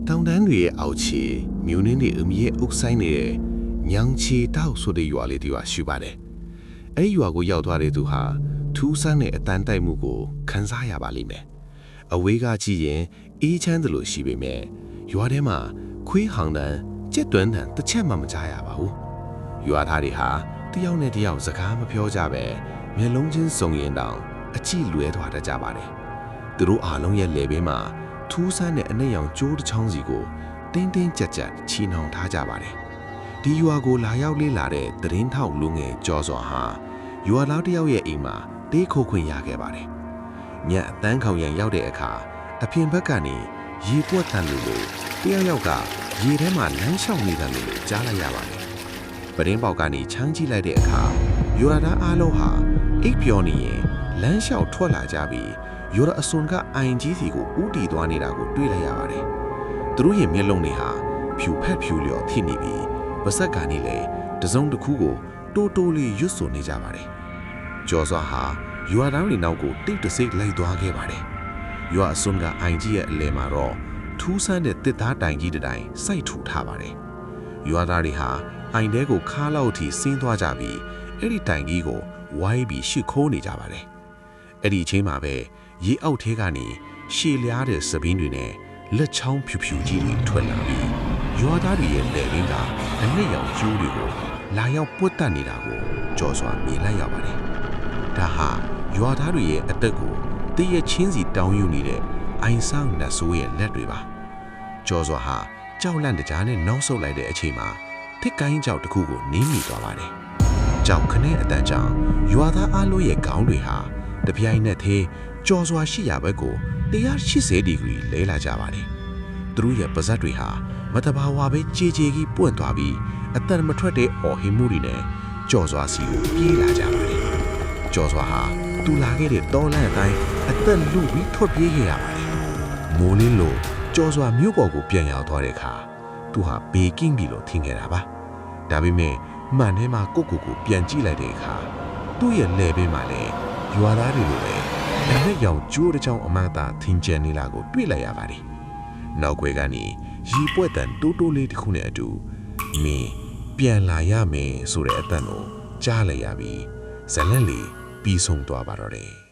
တောင်တန်းတွေရဲ့အောက်ခြေမြို့နှင်းတွေအမြဲအုပ်ဆိုင်နေတဲ့ညောင်ချီတောက်ဆိုတဲ့ရွာလေးတစ်ရွာရှိပါတယ်။အဲဒီရွာကိုရောက်သွားတဲ့သူဟာထူးဆန်းတဲ့အတန်းတိုက်မှုကိုခံစားရပါလိမ့်မယ်။အဝေးကကြည့်ရင်အေးချမ်းတယ်လို့ရှိပေမဲ့ရွာထဲမှာခွေးဟောင်တန်းကြက်တွန်းတန်းတစ်ချက်မှမကြားရပါဘူး။ရွာသားတွေဟာတယောက်နဲ့တယောက်စကားမပြောကြပဲမျက်လုံးချင်းစုံရင်တောင်အကြည့်လွဲသွားတတ်ကြပါတယ်။သူတို့အားလုံးရဲ့လေဘေးမှာထူးဆန်းတဲ့အနက်ရောင်ကျိုးတစ်ချောင်းစီကိုတင်းတင်းကြပ်ကြပ်ချီနှောင်ထားကြပါတယ်။ဒီရွာကိုလာရောက်လေ့လာတဲ့သတင်းထောက်လူငယ်ကျော်စွာဟာရွာသားတယောက်ရဲ့အိမ်မှာတေးခိုခွင့်ရခဲ့ပါတယ်။ညအတန်းခေါင်ရံရောက်တဲ့အခါအပြင်ဘက်ကနေရေပွက်တန်လို့တယောက်ယောက်ကရေထဲမှာလမ်းလျှောက်နေတာလို့ကြားလိုက်ရပါတယ်။ပရင်းပေါက်ကနေချမ်းကြည့်လိုက်တဲ့အခါရွာသားအားလုံးဟာအိပ်ပျော်နေရင်လမ်းလျှောက်ထွက်လာကြပြီးရွာအစွန်ကအိုင်ကြီးစီကိုဥတီသွားနေတာကိုတွေ့လိုက်ရပါတယ်။သူတို့ရဲ့မျက်လုံးတွေဟာဖြူဖက်ဖြူလျော်ထိနေပြီးပါးစပ်ကနေလည်းတစုံတစ်ခုကိုတိုးတိုးလေးရွတ်ဆိုနေကြပါတယ်။ကျော်စွာဟာရွာသားတွေနောက်ကိုတိတ်တဆိတ်လိုက်သွားခဲ့ပါတယ်။ရွာအစွန်ကအိုင်ကြီးရဲ့အလယ်မှာတော့ထူးဆန်းတဲ့တစ်သားတိုင်ကြီးတစ်တိုင်စိုက်ထူထားပါတယ်။ရွာသားတွေဟာအိုင်တဲကိုခါလောက်ထိဆင်းသွားကြပြီးအဲ့ဒီတိုင်ကြီးကိုဝိုင်းပြီးရှစ်ခိုးနေကြပါတယ်။အဲ့ဒီအချိန်မှာပဲရေအောက်ထဲကနေရှည်လျားတဲ့စပင်းတွေနဲ့လက်ချောင်းဖြူဖြူကြီးတွေထွက်လာပြီးရွာသားတွေရဲ့လက်ရင်းကအနက်ရောင်ကျိုးတွေကိုလာရောက်ပွတ်တက်နေတာကိုကြော်စွာမြင်လိုက်ရပါတယ်။ဒါဟာရွာသားတွေရဲ့အသက်ကိုတည့်ရချင်းစီတောင်းယူနေတဲ့အိုင်ဆောင်နတ်ဆိုးရဲ့လက်တွေပါ။ကြော်စွာဟာကြောက်လန့်တကြားနဲ့နောက်ဆုတ်လိုက်တဲ့အချိန်မှာထစ်ကိုင်းကြောက်တစ်ခုကိုနင်းမိသွားပါတယ်။ကြောက်ခနဲ့အတန်ကြောင့်ရွာသားအလုံးရဲ့ခေါင်းတွေဟာတပြိုင်နက်သေးကြော်စွာရှိရာဘက်ကို180ဒီဂရီလဲလာကြပါတယ်။သူတို့ရဲ့ပါးစပ်တွေဟာမတဘာဝပဲကြေကြေကြီးပွင့်သွားပြီးအသက်မထွက်တဲ့အော်ဟင်မှုတွေနဲ့ကြော်စွာစီကိုပြေးလာကြပါတယ်။ကြော်စွာဟာသူလာခဲ့တဲ့တောလန့်အတိုင်းအသက်လူပြီးထွက်ပြေးခဲ့ရပါတယ်။မိုးလင်းလို့ကြော်စွာမြို့ပေါ်ကိုပြန်ရောက်သွားတဲ့အခါသူဟာဘေးကင်းပြီလို့ထင်ခဲ့တာပါ။ဒါပေမဲ့မှန်ထဲမှာကိုပြန်ကြည့်လိုက်တဲ့အခါသူ့ရဲ့လက်ဘေးမှာလည်းရွာသားတွေလိုပဲအနက်ရောင်ကျိုးတစ်ချောင်းအမှန်သာထင်ကျန်နေလာကိုတွေ့လိုက်ရပါတယ်။နောက်ွယ်ကနေရီပွက်တန်တိုးတိုးလေးတစ်ခုနဲ့အတူမင်းပြန်လာရမယ်ဆိုတဲ့အတန်ကိုကြားလိုက်ရပြီးဇလန့်လေးပြီးဆုံးသွားပါတော့တယ်။